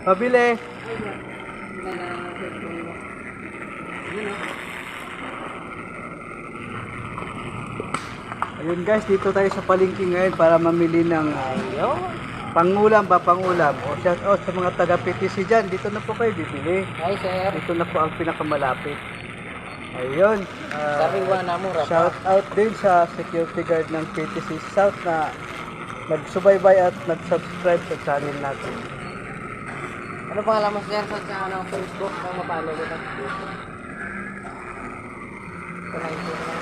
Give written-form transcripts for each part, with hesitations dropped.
Pabili. Ayun guys, dito tayo sa palengke ngayon para mamili ng pangulam pangulam. O shout out sa mga taga PTC dyan. Dito na po kayo bibili. Hi sir. Dito na po ang pinakamalapit. Ayun. Sariwa na mo, Rafa. Shout out din sa security guard ng PTC South na nagsubaybay at nag-subscribe sa channel natin. Ano pangalan mo sir sa ano, Facebook? Kung mapalo ko na. Kunain ko na.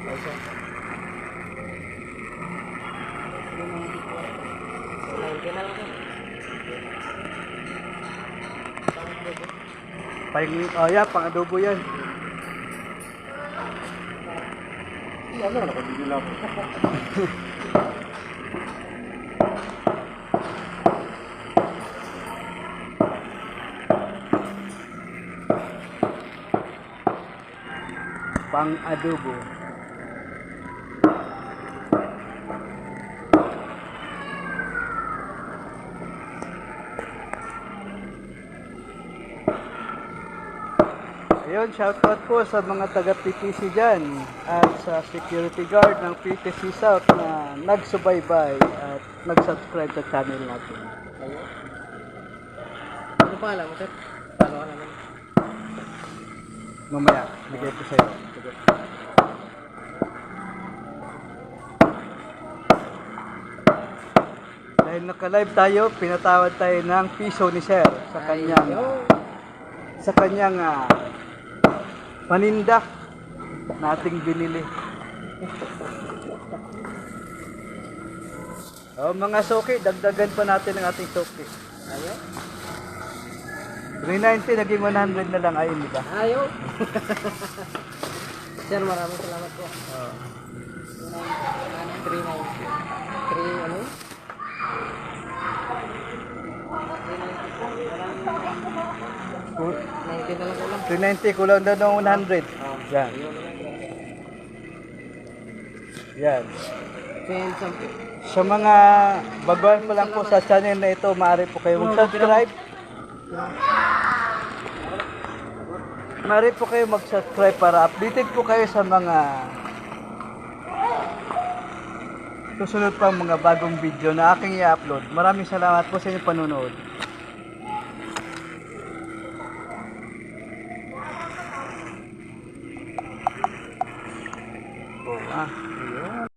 Okay sir. Kunain ko na lang sir. Pang adobo yan. Ano na nakabili lang. Pang adobo. Ayun, shoutout po sa mga taga PTC dyan at sa security guard ng PTC South na nagsubaybay at nag-subscribe sa channel natin. Ayun. Ano pangalan mo sir? Paano ka naman? Mamaya, bigay ko sa'yo. Dahil naka-live tayo, pinatawad tayo ng piso ni Sir sa kanyang paninda na ating binili. Mga soki, dagdagan pa natin ang ating soki. Ayaw? 390 naging 100 na lang, ayun, di ba? Ayaw? Sir, maraming salamat po. 390. 3 ano? 90 na lang ko lang. 390 kulang daw ng 100. Yan. Yan. Then, something. Sa mga baguhan pa lang po sa channel na ito, maaari po kayo mag-subscribe. Maaari po kayo mag-subscribe para updated po kayo sa mga susunod pang mga bagong video na aking i-upload. Maraming salamat po sa inyong panunood.